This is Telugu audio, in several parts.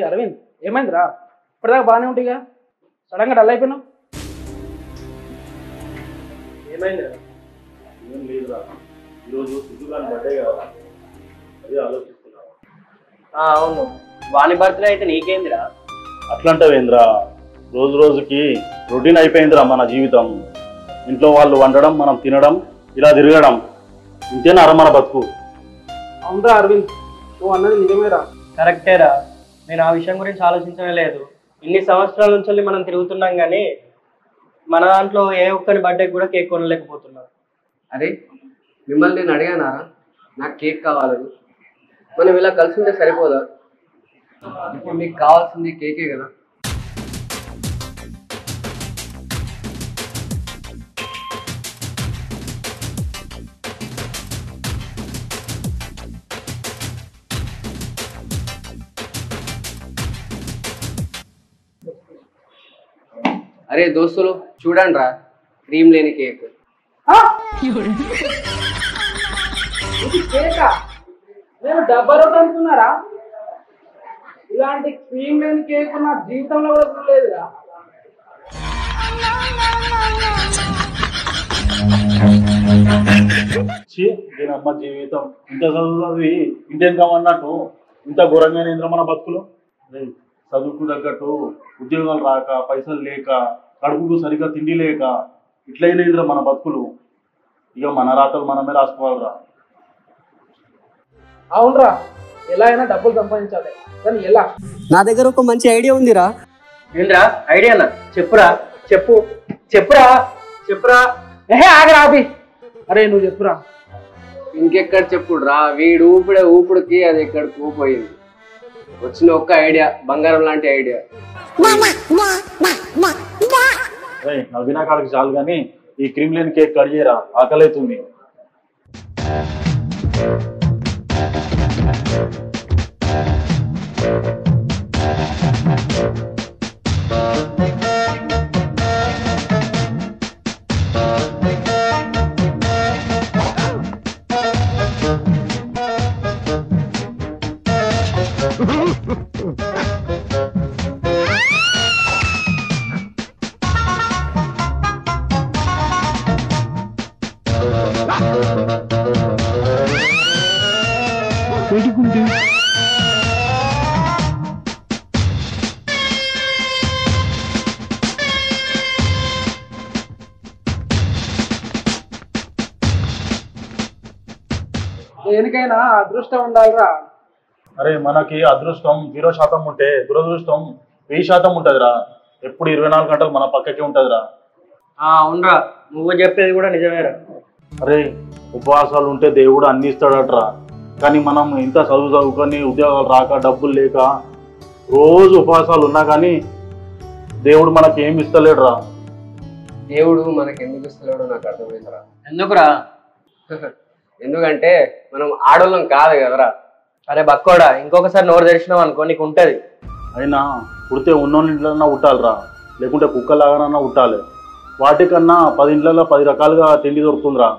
అరవింద్ ఏమైందిరా? ఇప్పటిదాకా బాగానే ఉంటాయిగా, సడన్గా డల్ అయిపోయినావు. ఏమైందిరా? ఏం లేదురా, ఈరోజు సిద్ధుగాని బర్త్డే కదా, అదే ఆలోచిస్తున్నా. అవును, వాణి బర్త్డే అయితే నీకేందిరా? అట్లంటావేంద్రా, రోజు రోజుకి రొటీన్ అయిపోయిందిరా మన జీవితం. ఇంట్లో వాళ్ళు వండడం, మనం తినడం, ఇలా తిరగడం, ఇంతేనారా మన బతుకు? అవునరా అరవింద్, నువ్వు అన్నది నిజమేరా. కరెక్టేరా, నేను ఆ విషయం గురించి ఆలోచించనే లేదు. ఇన్ని సంవత్సరాల నుంచి మనం తిరుగుతున్నాం కానీ మన దాంట్లో ఏ ఒక్కరి బర్త్డే కూడా కేక్ కొనలేకపోతున్నాం. అరే మిమ్మల్ని నేను అడిగానారా నాకు కేక్ కావాలని? మనం ఇలా కలిసి ఉంటే సరిపోదా? ఇప్పుడు మీకు కావాల్సింది కేకే కదా. అరే దోస్తులు చూడండి రా, క్రీమ్ లేని కేక్. కేకా? నేను డబ్బా రొట్టె అనుకున్నారా? ఇలాంటి క్రీమ్ లేని కేక్ నా జీవితంలో కూడా చూడలేదురా. దీని అమ్మ జీవితం, ఇంత చదువుతుంది ఇంటేం కావన్నట్టు ఇంత ఘోరంగా మన బతుకులు. చదువుకు తగ్గట్టు ఉద్యోగాలు రాక, పైసలు లేక, కడుపుకు సరిగ్గా తిండి లేక ఇట్లయినా మన బతుకులు. ఇక మన రాతలు మనమే రాసుకోవాలరా. అవునరా, ఎలా అయినా డబ్బులు సంపాదించాలి, కానీ ఎలా? నా దగ్గర ఒక మంచి ఐడియా ఉందిరా. ఏంద్రా ఐడియానా? చెప్పురా, చెప్పురా. ఆగరా అభి, అరే నువ్వు చెప్పురా. ఇంకెక్కడ చెప్పుడు రా, వీడు ఊపుడికి అది ఎక్కడికి పోయింది. వచ్చిన ఒక్క ఐడియా, బంగారం లాంటి ఐడియా. నవ్వినా కాడికి చాలు కానీ ఈ క్రీమ్ లేని కేక్ కట్ చేయరా, ఆకలి అవుతుంది. దేనికైనా అదృష్టం ఉండాలిరా. అరే మనకి అదృష్టం 0% ఉంటే దురదృష్టం 1000% ఉంటదిరా. ఎప్పుడు 24 గంటలు మన పక్కకే ఉంటదిరా. అవునరా, నువ్వు చెప్పేది కూడా నిజమేరా. అరే ఉపవాసాలు ఉంటే దేవుడు అన్ని ఇస్తాడట్రా. కానీ మనం ఇంత చదువుకొని ఉద్యోగాలు రాక, డబ్బులు లేక, రోజు ఉపవాసాలు ఉన్నా కానీ దేవుడు మనకి ఏమి ఇస్తలేడురా. దేవుడు మనకి ఎందుకు ఇస్తలేడో నాకు అర్థమైందిరా. ఎందుకురా? ఎందుకంటే మనం ఆడోళ్ళం కాదు కదరా. అరే బక్కోడా, ఇంకొకసారి నోరు తెరిచినావు అనుకో నీకు ఉంటది. అయినా పుడితే ఉన్నోళ్ళ ఇంట్లోనా ఉట్టాలిరా, లేకుంటే కుక్కలాగానన్నా ఉట్టాలి. వాటికన్నా 10 ఇంట్లలో 10 రకాలుగా తిండి దొరుకుతుందిరా.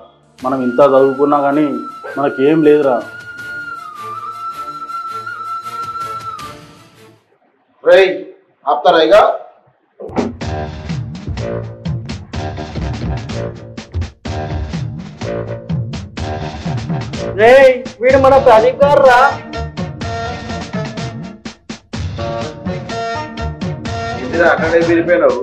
మనం ఇంత చదువుకున్నా కానీ మనకేం లేదురా. ఆపుతారా? వీడు మన ప్రదీప్ గారు రా. అక్కడే వెళ్ళిపోయినావు.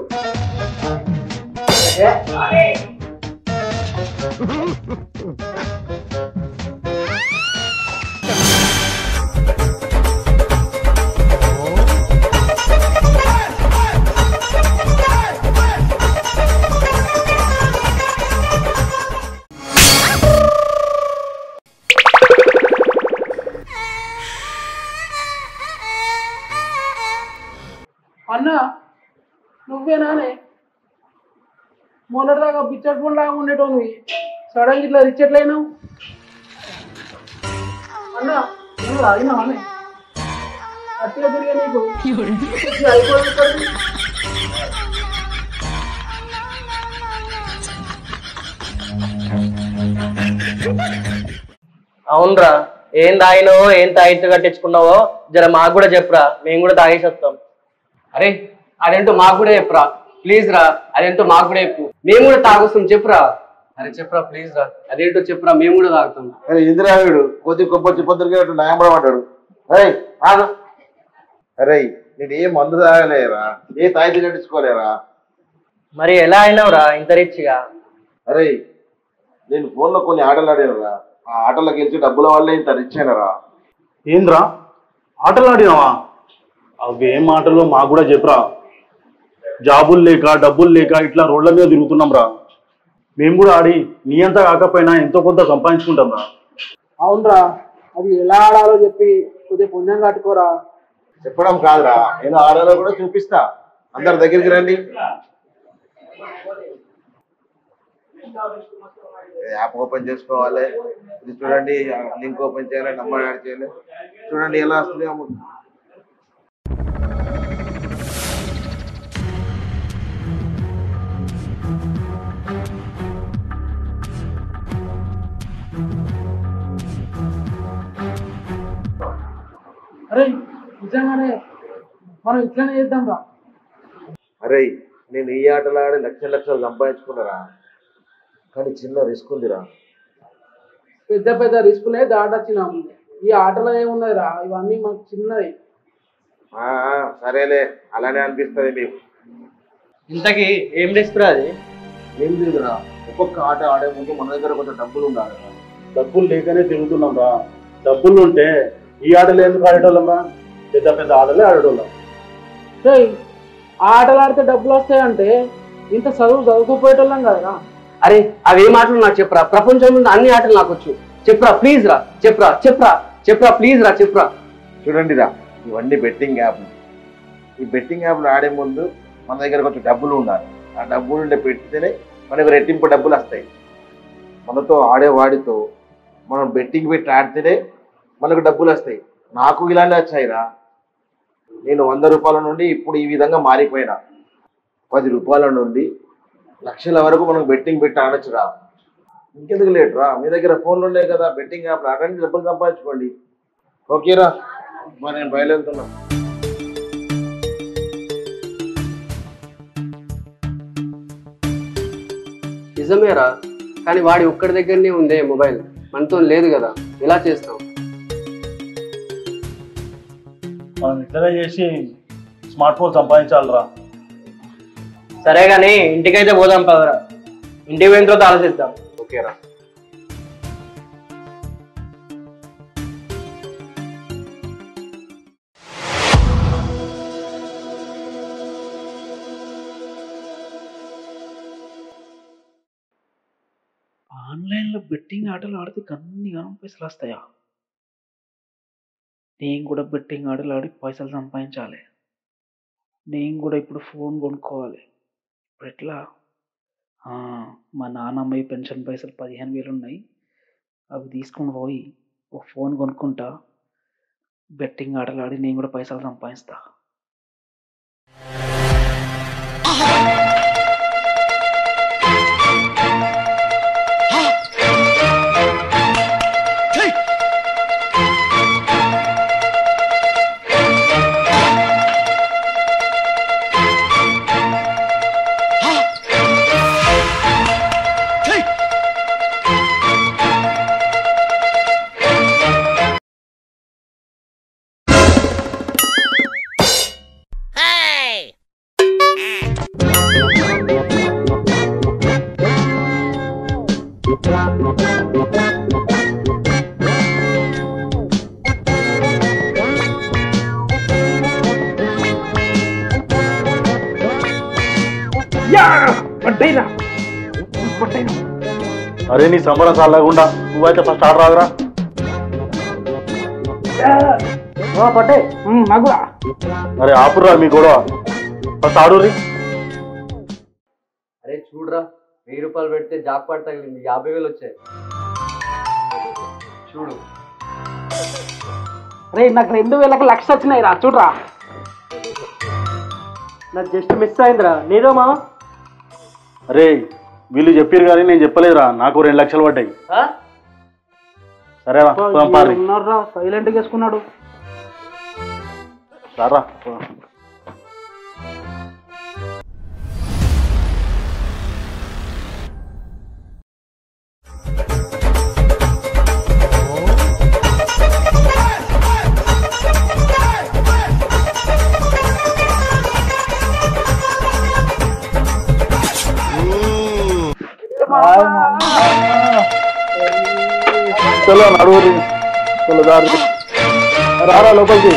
అన్నా నువ్వేనానే? మొన్నటిదాకా బిచ్చట్ ఫోన్ లాగా ఉండేటోను, సడన్ ఇట్లా రిచ్చట్లేనావు అన్నా. నువ్వు రాగినావానే? అట్టిగా తిరిగా నీకు అయిపోయింది. అవునరా, ఏం తాగినావో ఏం తాగిట్టు కట్టించుకున్నావో జర మాకు కూడా చెప్పురా, మేము కూడా తాగేసి వస్తాం. అరే అదేంటో మాకు కూడా చెప్పురా ప్లీజ్ రా, అదేంటో మాకు కూడా చెప్పు, మేము కూడా తాగొస్తాం చెప్పురా. అరే చెప్పురా ప్లీజ్ రా, అదేంటో చెప్పురా, మేము కూడా తాగుతాం. అరే ఇందిరాయుడు కొద్ది కొబ్బరి పొద్దుగా న్యాయం పడ్డాడు. అరే నేను ఏ మందు తాగలేరా, ఏ తాయితీ కట్టించుకోలేరా. మరి ఎలా అయినావురా ఇంత రిచ్గా? అరే నేను ఫోన్లో కొన్ని ఆటలు ఆడానురా, ఆ ఆటల్లో గెలిచి డబ్బుల వల్లే ఇంత రిచ్ అయినరా. ఏంద్రా ఆటలు ఆడినావా? అవి ఏం ఆటలో మాకు కూడా చెప్పురా. జాబులు లేక డబ్బులు లేక ఇట్లా రోడ్ల మీద తిరుగుతున్నాం రా. మేము కూడా ఆడి నీ అంతా కాకపోయినా ఎంతో కొంత సంపాదించుకుంటాం రా. అవునరా, అది ఎలా ఆడాలో చెప్పి కొద్దిగా పుణ్యం కట్టుకోరా. చెప్పడం కాదురా, నేను ఆడాలో కూడా చూపిస్తా, అందరి దగ్గరికి రండి. యాప్ ఓపెన్ చేసుకోవాలి, ఇది చూడండి, లింక్ ఓపెన్ చేయాలి, నంబర్ యాడ్ చేయాలి, చూడండి ఎలా వస్తుంది అమౌంట్. అరే నిజంగానే మనం ఇట్లనే చేద్దాం రా. అరే నేను ఈ ఆటలు ఆడి లక్షలు లక్షలు సంపాదించుకున్నారా, కానీ చిన్న రిస్క్ ఉందిరా. పెద్ద పెద్ద రిస్కులే దాటొచ్చినాము, ఈ ఆటలో ఏమున్నదిరా, ఇవన్నీ మాకు చిన్నది. సరేలే, అలానే అనిపిస్తుంది మీకు. ఇంతకీ ఏం రిస్క్ అది? ఏం లేదురా, ఒక్కొక్క ఆట ఆడే ముందు మన దగ్గర కొంచెం డబ్బులు ఉండాలి. డబ్బులు లేకనే తిరుగుతున్నాం రా. డబ్బులు ఉంటే ఈ ఆటలు ఎందుకు ఆడేటోళ్ళం రా, పెద్ద పెద్ద ఆటలే ఆడేటోళ్ళం. ఆ ఆటలు ఆడితే డబ్బులు వస్తాయంటే ఇంత చదువుకోపోయేటోళ్ళం కదరా. అరే అవి ఏ మాటలు నాకు చెప్పురా, ప్రపంచంలో అన్ని ఆటలు నాకు వచ్చు, చెప్పురా ప్లీజ్ రా, చెప్పురా చెప్పురా చెప్పురా ప్లీజ్ రా చెప్పురా. చూడండి రా, ఇవన్నీ బెట్టింగ్ యాప్. ఈ బెట్టింగ్ యాప్లు ఆడే ముందు మన దగ్గర కొంచెం డబ్బులు ఉండాలి. ఆ డబ్బులు ఉండే పెడితేనే మనకు రెట్టింపు డబ్బులు వస్తాయి. మనతో ఆడేవాడితో మనం బెట్టింగ్ పెట్టి ఆడితేనే మనకు డబ్బులు వస్తాయి. నాకు ఇలానే వచ్చాయిరా. నేను 100 రూపాయల నుండి ఇప్పుడు ఈ విధంగా మారిపోయినా. 10 రూపాయల నుండి లక్షల వరకు మనం బెట్టింగ్ పెట్టి ఆడొచ్చురా. ఇంకెందుకు లేట్ రా, మీ దగ్గర ఫోన్లు ఉన్నాయి కదా, బెట్టింగ్ యాప్ ఆడండి, డబ్బులు సంపాదించుకోండి. ఓకేరా, మరి నేను బయలుదేరుతున్నా. నిజమేరా, కానీ వాడి ఒక్కడి దగ్గరనే ఉందే మొబైల్, మనతో లేదు కదా, ఎలా చేస్తాం? మనం ఇట్లనే చేసి స్మార్ట్ ఫోన్ సంపాదించాలరా. సరే గానీ ఇంటికైతే పోదాం పదరా, ఇంటికి పోయిన తర్వాత ఆలోచిద్దాం. ఓకేరా. ఆన్లైన్లో బెట్టింగ్ ఆటలు ఆడితే అన్ని గానం పైసలు వస్తాయా? నేను కూడా బెట్టింగ్ ఆటలు ఆడి పైసలు సంపాదించాలి. నేను కూడా ఇప్పుడు ఫోన్ కొనుక్కోవాలి. ఇప్పుడు ఎట్లా? మా నాన్నమ్మ పెన్షన్ పైసలు 15,000 ఉన్నాయి, అవి తీసుకొని పోయి ఒక ఫోన్ కొనుక్కుంటా. బెట్టింగ్ ఆటలు ఆడి నేను కూడా పైసలు సంపాదిస్తా. అరే నీ సంబరం సాలకుండా నువ్వైతే ఫస్ట్ ఆర్డర్ రాదురా. పట్టే నాకు అరే ఆపుర్రా మీ గొడవ, ఫస్ట్ ఆడుర్రి. అరే చూడరా, 1000 రూపాయలు పెడితే జాక్పాట్ తగిలింది, 50,000 వచ్చాయి. చూడు రే, నాకు 2,000కి 1,00,000 వచ్చినాయి రా, చూడరా. నాకు జస్ట్ మిస్ అయిందిరా, నీదోమా? అరే వీళ్ళు చెప్పారు కానీ నేను చెప్పలేదురా, నాకు 2 లక్షలు పడ్డాయి. సరే పారి ఉన్నారా సైలెంట్గా వేసుకున్నాడు. సరా చలో నడువురి చలో దారి రారా లోపలికి.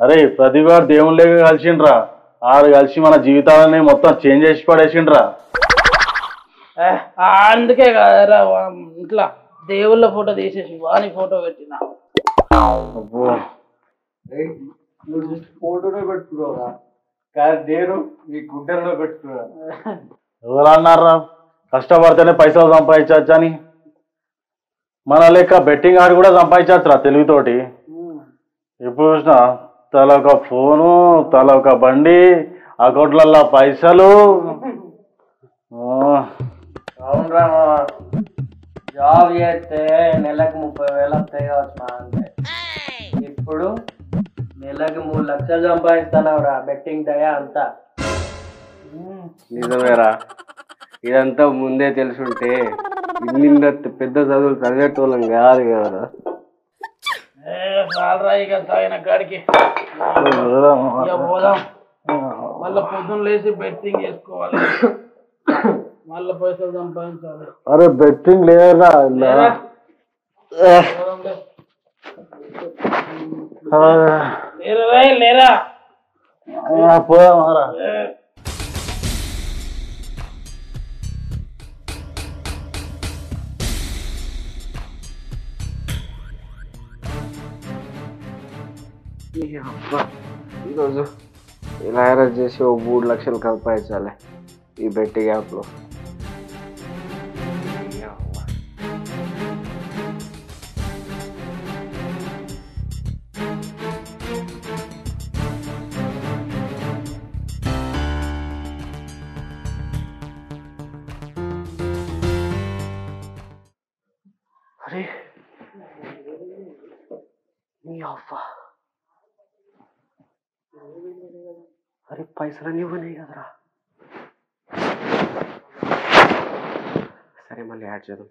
అరే ప్రదీప్ గారు దేవుళ్ళే కలిసిండ్రా, ఆడు కలిసి మన జీవితాలని మొత్తం చేంజ్ చేసి పడేసిండ్రా. అందుకే కదరా ఇట్లా దేవుళ్ళ ఫోటో తీసేసి వాని ఫోటో పెట్టిన. ఫోటోలో పెట్టుకున్నావురా కానీ నేను ఈ గుడ్డలో పెట్టుకున్నా. ఎవరన్నారా కష్టపడితేనే పైసలు సంపాదించవచ్చు అని? మన లెక్క బెట్టింగ్ ఆడి కూడా సంపాదించచ్చురా తెలివితోటి. ఇప్పుడు చూసిన తల ఒక ఫోను, తల ఒక బండి, అకౌంట్లల్లో పైసలు. అవునరా జాబ్ చేస్తే నెలకు 30,000 వస్తాయి కావచ్చు అంటే, ఇప్పుడు నెలకు 3 లక్షలు సంపాదిస్తున్నావురా బెట్టింగ్ దయ అంతా. నిజమేరా, ఇదంతా ముందే తెలుసుంటే ఇన్నింత పెద్ద చదువులు చదివేటోళ్ళం కాదు కదరా. చాలరా ఇక తాగిన కాడికి పోదాం. మళ్ళీ పొద్దున్న లేచి బెట్టింగ్ చేసుకోవాలి, మళ్ళీ పైసలు సంపాదించాలి. అరే బెట్టింగ్ లేరా లేరా పోదామారా. ఈరోజు ఇలా అరేంజ్ చేసి ఓ 3 లక్షలు సంపాదించాలి ఈ బెట్టింగ్ యాప్లో. అరే నీ అవ్వ, అరే పైసలన్నీ ఇవ్వనాయి కదరా. సరే మళ్ళీ యాడ్ చేద్దాం.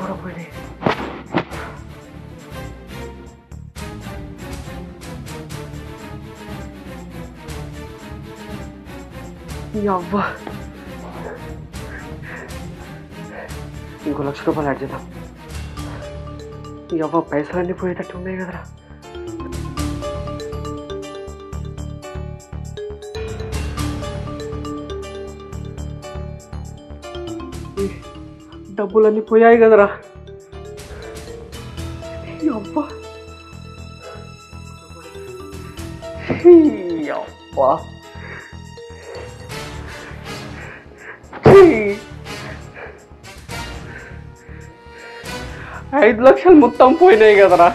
కూడా పోయినాయి. అవ్వ ఇంకో 1 లక్ష రూపాయలు యాడ్ చేద్దాం. ఈ అవ్వ పైసలన్నీ పోయేటట్టు ఉన్నాయి కదరా. డబ్బులన్నీ పోయాయి కదరా. ఈ అవ్వ అవ్వ 5 లక్షలు మొత్తం పోయినాయి కదరా.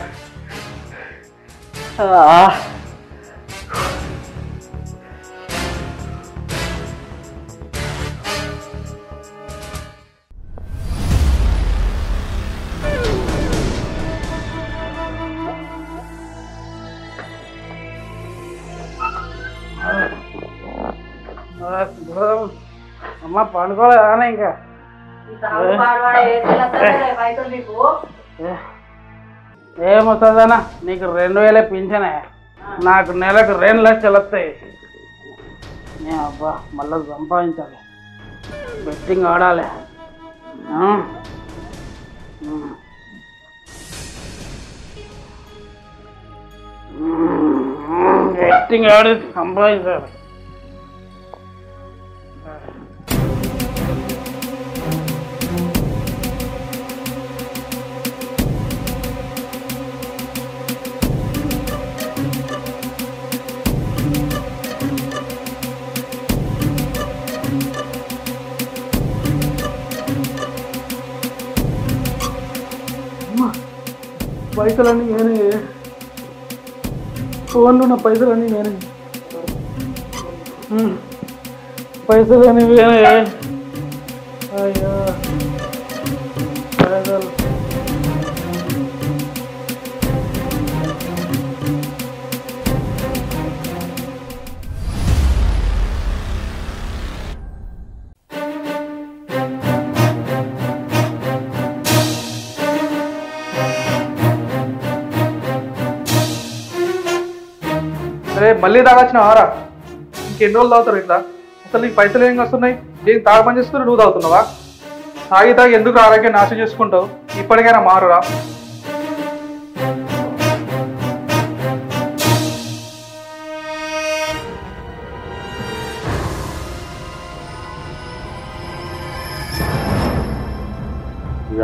అమ్మ పండుకోలేదానే ఇంకా? ఏమొస్తుందన్నా నీకు 2,000 పింఛనే, నాకు నెలకు 2 లక్షలు వస్తాయి. అబ్బా మళ్ళీ సంపాదించాలి, బెట్టింగ్ ఆడాలి. బెట్టింగ్ ఆడి సంపాదించాలి. పైసలన్నీ నేనే, ఫోన్లో ఉన్న పైసలన్నీ నేనే, పైసలన్నీ నేనే. అయ్యా పైసలు అరే మళ్ళీ తాగొచ్చిన ఆరా, ఇంకెన్ని రోజులు తాగుతారు ఇట్లా? అసలు నీకు పైసలు ఏం వస్తున్నాయి? ఏం తాగమని చేస్తున్నా నువ్వు తాగుతున్నావా? తాగి తాగి ఎందుకు ఆరోగ్యం నాశనం చేసుకుంటావు? ఇప్పటికైనా మారురా.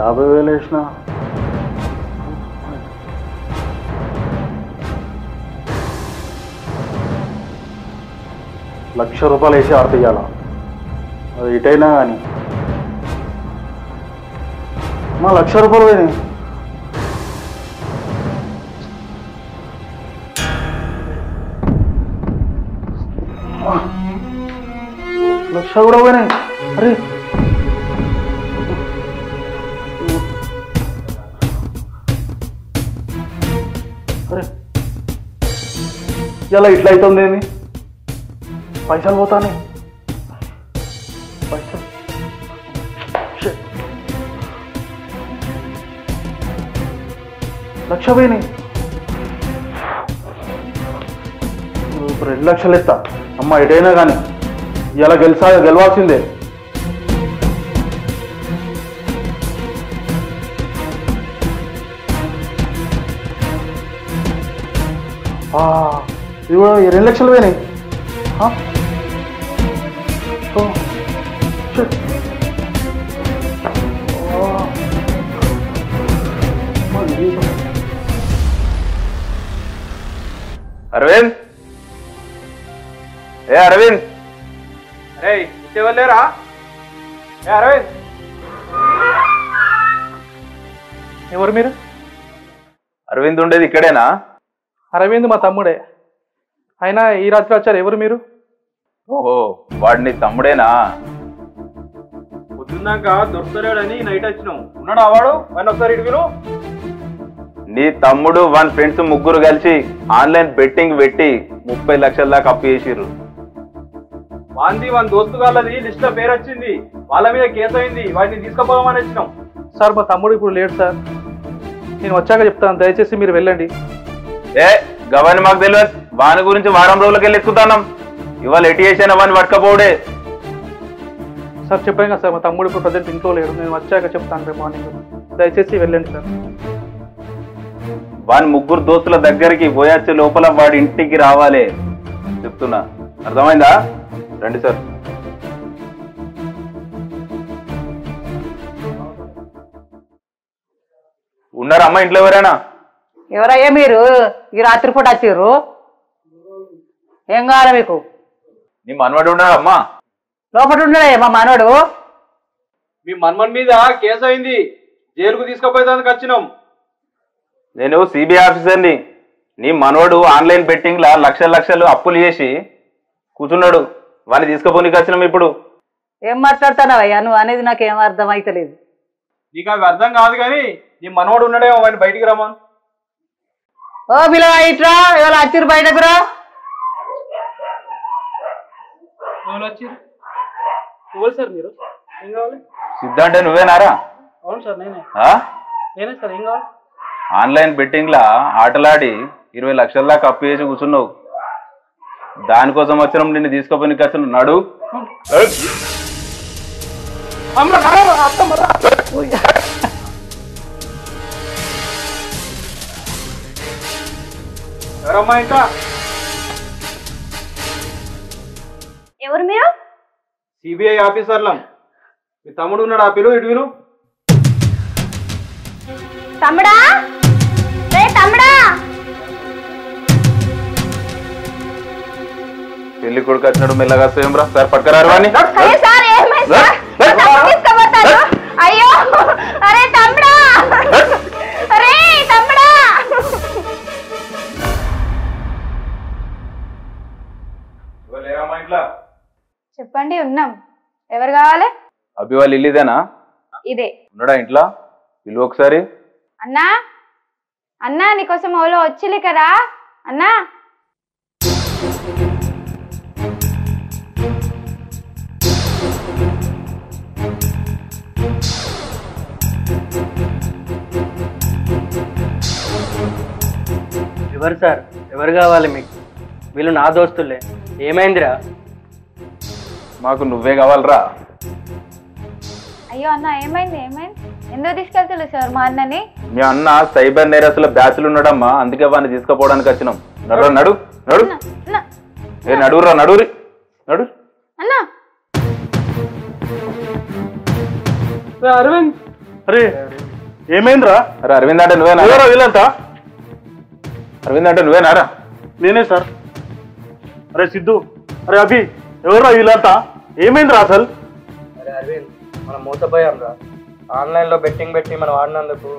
యాభై వేలు వేసిన ₹1,00,000 వేసి ఆర్తీయాల, అది ఇటైనా కానీ మా ₹1,00,000 పోయినాయి. లక్ష కూడా పోయినాయి. అరే అరే ఇలా ఇట్లా అవుతుంది ఏంది? పైసలు పోతానే, పైసలు లక్ష పోయినాయి. ఇప్పుడు 2 లక్షలు ఇస్తా అమ్మ, ఎటైనా కానీ ఇలా గెలవాల్సిందే. ఇది కూడా 2 లక్షలు పోయినాయి. అరవింద్, ఏ అరవింద్, అరే ఇచ్చేవాళ్ళేరా? ఏ అరవింద్, ఎవరు మీరు? అరవింద్ ఉండేది ఇక్కడేనా? అరవింద్ మా తమ్ముడే. అయినా ఈ రాత్రి వచ్చారు. ఎవరు మీరు? ఓహో, వాడు నీ తమ్ముడేనా? పొద్దున్నాక దొరుకుతాడని నైట్ వచ్చినాం. ఉన్నాడా వాడు? ఆయన ఒకసారి ఇటు విను. నీ తమ్ముడు వన్ ఫ్రెండ్స్ ముగ్గురు కలిసి ఆన్లైన్ బెట్టింగ్ పెట్టి 30 లక్షల దాకా అప్పు చేసిర్రు. వాంది వన్ దోస్తు వాళ్ళది లిస్ట్ లో పేరు వచ్చింది, వాళ్ళ మీద కేసు అయింది. వాటిని తీసుకుపోదామని వచ్చినాం. సార్ మా తమ్ముడు ఇప్పుడు లేడు సార్, నేను వచ్చాక చెప్తాను, దయచేసి మీరు వెళ్ళండి. ఏ గవాని మాకు తెలియదు, వాని గురించి వారం రోజులకి వెళ్ళి ఎత్తుకుతాం. ఇవాళ ఎటు చేసిన వాని పట్టుకపోవడే. సార్ చెప్పాను కదా సార్, మా తమ్ముడు ఇప్పుడు ప్రజెంట్ ఇంట్లో లేడు, నేను వచ్చాక చెప్తాను రేపు మార్నింగ్. దయచేసి వెళ్ళండి సార్. వాని ముగ్గురు దోస్తుల దగ్గరికి పోయొచ్చే లోపల వాడి ఇంటికి రావాలి చెప్తున్నా, అర్థమైందా? రండి సార్. ఉన్నారా అమ్మ ఇంట్లో ఎవరైనా? ఎవరయ్యా మీరు? ఈ రాత్రిపూట వచ్చిర్రు? ఏం కావాలి మీకు? నీ మనవాడు ఉన్నాడు అమ్మా? లోపల ఉన్నాడే మా మనోడు. మీ మన్మన్ మీద కేసు అయింది, జైలుకు తీసుకుపోయేదానికి వచ్చినాం. నేను సిబిఐ ఆఫీసర్ని. నీ మనవాడు ఆన్లైన్ బెట్టింగ్ లా లక్షలు అప్పులు చేసి కూర్చున్నాడు, వాడిని తీసుకుపోనీకి వచ్చినాం. ఇప్పుడు ఏం మాట్లాడుతున్నావయ్యా నువ్వు అనేది? నాకేం అర్థం అయితలేదు. నీకు అవి అర్థం కాదు కానీ నీ మనవాడు ఉన్నాడేమో, వాడిని బయటికి రమ్మను. ఓ పిల్లగా ఇట్రా, ఇవాళ వచ్చిర్రు బయటకు రా. సార్ మీరు ఏం కావాలి? సిద్ధ అంటే నువ్వేనారా? అవును సార్ నేనే. నేనే సార్, ఏం కావాలి? ఆన్లైన్ బెట్టింగ్ లా ఆటలాడి 20 లక్షల దాకా అప్పు చేసి కూర్చున్నావు, దానికోసం వచ్చినాం. నిన్ను తీసుకుపోయి వచ్చిన నడు. ఎవరమ్మా ఇంకా? ఎవరు మీరు? సిబిఐ ఆఫీసర్లం. మీ తమ్ముడు ఉన్నాడు, ఆ పిలువు, ఇటు విను. తమ్ముడా, రే తమ్ముడా. పెళ్లి కొడుకు వచ్చినాడు, మెల్లగా సేమ్ రా సార్, పట్టుకరారు వాడిని. అయ్యో సార్, ఏమైంది సార్? తీసుకుపోతాను. అయ్యో, అరే తమ్ముడా, అరే తమ్ముడా. అన్నం. ఎవరు కావాలి? అభి వాళ్ళు ఇల్లు ఇదేనా? ఇదే. ఉన్నాడా ఇంట్లో? ఇల్లు ఒకసారి. అన్నా అన్నా నీకోసం ఓలో వచ్చిలే కదా అన్నా. ఎవరు సార్? ఎవరు కావాలి మీకు? వీళ్ళు నా దోస్తులే. ఏమైందిరా? మాకు నువ్వే కావాలరా. అయ్యో అన్న ఏమైంది? ఎందుకు తీసుకెళ్తలే సార్ మా అన్నని? మీ అన్న సైబర్ నేరస్తుల బ్యాచ్లు ఉన్నాడమ్మా, అందుకే వాడిని తీసుకుపోవడానికి వచ్చినాం. నడు నడు నడు ఏ నడురా నడురి నడు. అన్నా అరవింద్, అరే ఏమైందిరా? అరే అరవింద్ అంటే నువ్వేనా? వీళ్ళంతా అరవింద్ అంటే నువ్వేనారా? నేనే సార్. అరే సిద్ధు, అరే అభి, ఎవరురా వీళ్ళంతా? ఏమైందిరా అసలు? అరే అరవింద్, మనం మోసపోయాం రా. ఆన్లైన్లో బెట్టింగ్ పెట్టి మనం ఆడినందుకు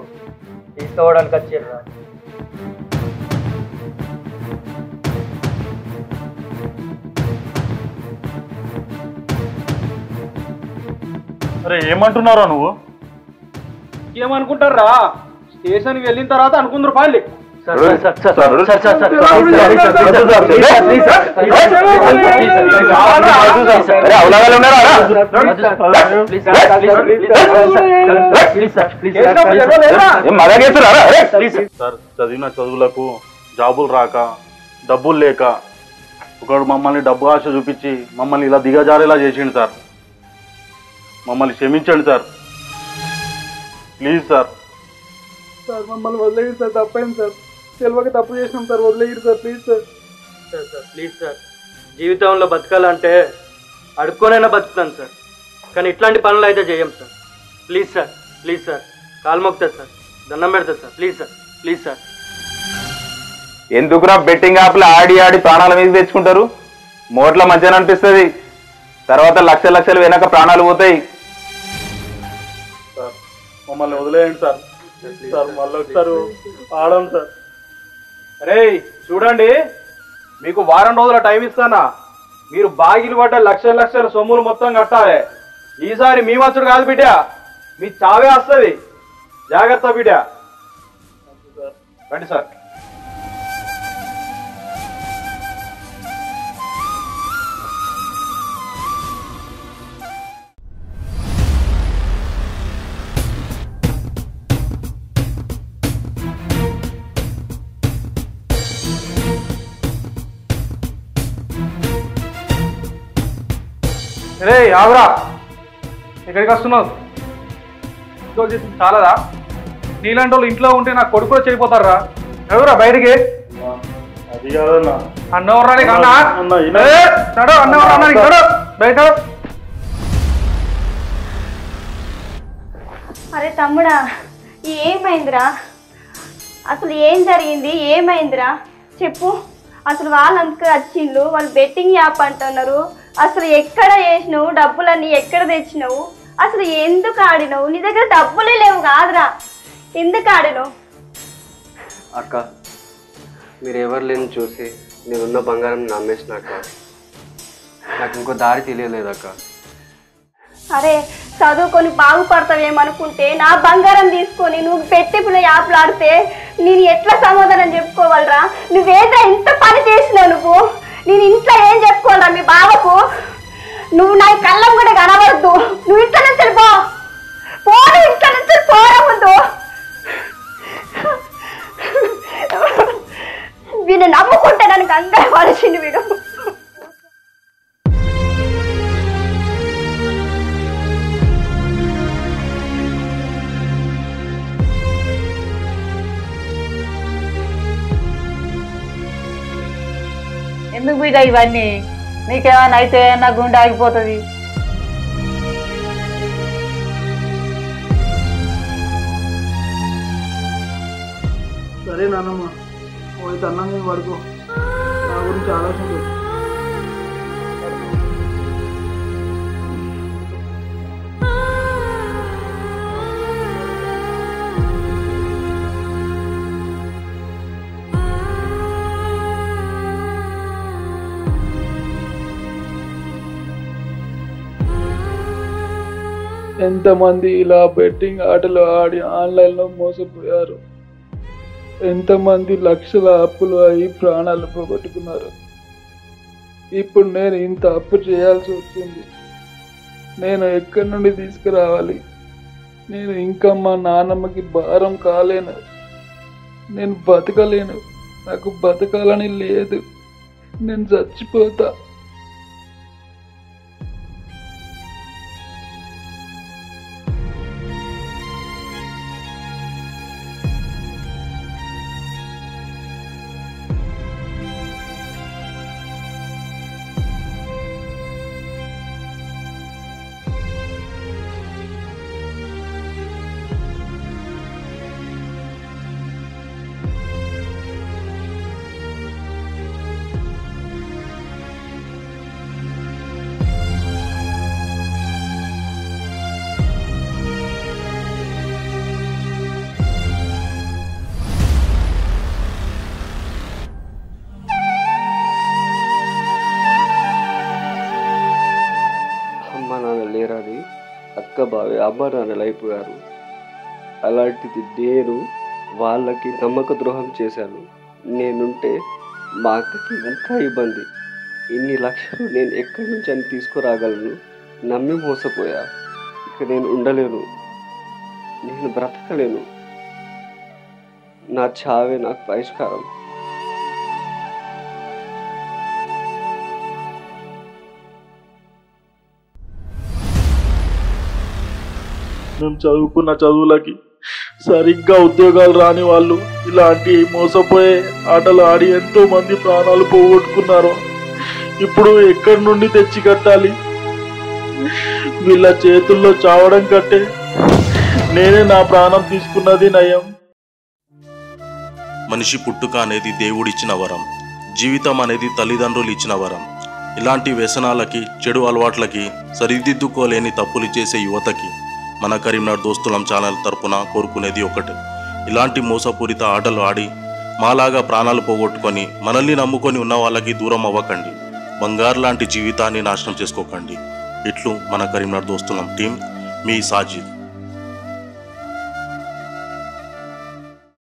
తీసుకోవడానికి వచ్చిర్రా. అరే ఏమంటున్నారా నువ్వు? ఏమనుకుంటారా? స్టేషన్కి వెళ్ళిన తర్వాత అనుకుందరు పాలి. సార్ చదివిన చదువులకు జాబులు రాక, డబ్బులు లేక ఒకడు మమ్మల్ని డబ్బు ఆశ చూపించి మమ్మల్ని ఇలా దిగజారేలా చేసిండు సార్. మమ్మల్ని క్షమించండి సార్, ప్లీజ్ సార్. సార్ మమ్మల్ని వదిలేయండి సార్, తప్పైంది సార్, తెలియక తప్పు చేసినాం సార్, వదిలేయండి sir please sir. Sir please sir, జీవితంలో బతకాలంటే అడుక్కోనైనా బతుకుతాను సార్, కానీ ఇట్లాంటి పనులు అయితే చేయం sir. Please sir, please sir, కాలు మొక్కుతుంది సార్, దండం పెడతా sir, please sir, please sir. ఎందుకురా బెట్టింగ్ యాప్లు ఆడి ఆడి ప్రాణాల మీద తెచ్చుకుంటారు? మోట్ల మంచిగా అనిపిస్తుంది, తర్వాత లక్షలు వెనక ప్రాణాలు పోతాయి. సార్ మమ్మల్ని వదిలేయండి సార్. సార్ మళ్ళీ ఒకసారి ఆడం సార్. అరే చూడండి, మీకు వారం రోజుల టైం ఇస్తానా. మీరు బాగిలు పడ్డ లక్షల సొమ్ములు మొత్తం కట్టాలి. ఈసారి మీ వచ్చుడు కాదు బిడ్డ, మీ చావే వస్తుంది. జాగ్రత్త బిడ్డ. రండి సార్. రే ఆగురా, ఎక్కడికి వస్తున్నావు? చాలదా? నీలాంటి వాళ్ళు ఇంట్లో ఉంటే నా కొడుకులో చెడిపోతారా? ఎవరా బయటికి? అది కాదన్నా. అన్నవరా బయట. అరే తమ్ముడా, ఏమైందిరా? అసలు ఏం జరిగింది? ఏమైందిరా చెప్పు. అసలు వాళ్ళంతకు వచ్చిండ్రు, వాళ్ళు బెట్టింగ్ యాప్ అంటున్నారు. అసలు ఎక్కడ వేసినావు డబ్బులన్నీ? ఎక్కడ తెచ్చినావు? అసలు ఎందుకు ఆడినావు? నీ దగ్గర డబ్బులే లేవు కాదురా, ఎందుకు ఆడినావు? అక్క, మీరు ఎవరు లేని చూసి నేనున్న బంగారం నమ్మేసిన అక్క. నాకు ఇంకో దారి తెలియలేదు అక్క. అరే చదువుకొని బాగుపడతావేమనుకుంటే నా బంగారం తీసుకొని నువ్వు పెట్టి పిల్ల యాప్లు ఆడితే నేను ఎట్లా సమాధానం చెప్పుకోవాలరా? నువ్వేదా ఇంత పని చేసినావు? నేను ఇంట్లో ఏం చెప్పుకోవాలరా మీ బావకు? నువ్వు నా కళ్ళం కూడా కనవద్దు. నువ్వు ఇంట్లో నుంచి పో, ఇంట్లో నుంచి పోరా ముందు. వీళ్ళు నమ్ముకుంటే నన్ను కంగారు పడిచింది వీడు. ఎందుకు బిడ్డ ఇవన్నీ? నీకేమైనా అయితే నా గుండె ఆగిపోతుంది. సరే నాన్నమ్మ, పోయి అన్నం నేను పడుకో, నా గురించి ఆలోచించు. ఎంతమంది ఇలా బెట్టింగ్ ఆటలు ఆడి ఆన్లైన్లో మోసపోయారు, ఎంతమంది లక్షల అప్పులు అయి ప్రాణాలు పోగొట్టుకున్నారు. ఇప్పుడు నేను ఇంత అప్పు చేయాల్సి వచ్చింది. నేను ఎక్కడి నుండి తీసుకురావాలి? నేను ఇంకా మా నాన్నమ్మకి భారం కాలేను. నేను బతకలేను. నాకు బతకాలని లేదు. నేను చచ్చిపోతా. అమ్మ నాన్న లేరని అక్క బావి అమ్మ నాన్నలు అయిపోయారు. అలాంటిది నేను వాళ్ళకి నమ్మక ద్రోహం చేశాను. నేనుంటే మా అక్కకి ఇంకా ఇబ్బంది. ఇన్ని లక్షలు నేను ఎక్కడి నుంచి అని తీసుకురాగలను? నమ్మి మోసపోయా. ఇక నేను ఉండలేను. నేను బ్రతకలేను. నా చావే నాకు పరిష్కారం. మేము చదువుకున్న చదువులకి సరిగ్గా ఉద్యోగాలు రాని వాళ్ళు ఇలాంటి మోసపోయే ఆటలు ఆడి ఎంతో మంది ప్రాణాలు పోగొట్టుకున్నారు. ఇప్పుడు ఎక్కడి నుండి తెచ్చి కట్టాలి? వీళ్ళ చేతుల్లో చావడం కంటే నేనే నా ప్రాణం తీసుకున్నది నయం. మనిషి పుట్టుక అనేది దేవుడిచ్చిన వరం. జీవితం అనేది తల్లిదండ్రులు ఇచ్చిన వరం. ఇలాంటి వ్యసనాలకి, చెడు అలవాట్లకి, సరిదిద్దుకోలేని తప్పులు చేసే యువతకి మన కరీంనగర్ దోస్తులం ఛానల్ తరపున కోరుకునేది ఒకటే: ఇలాంటి మోసపూరిత ఆటలు ఆడి మాలాగా ప్రాణాలు పోగొట్టుకొని మనల్ని నమ్ముకొని ఉన్న వాళ్ళకి దూరం అవ్వకండి. బంగారు లాంటి జీవితాన్ని నాశనం చేసుకోకండి. ఇట్లు మన కరీంనగర్ దోస్తులం టీం, మీ సాజిద్.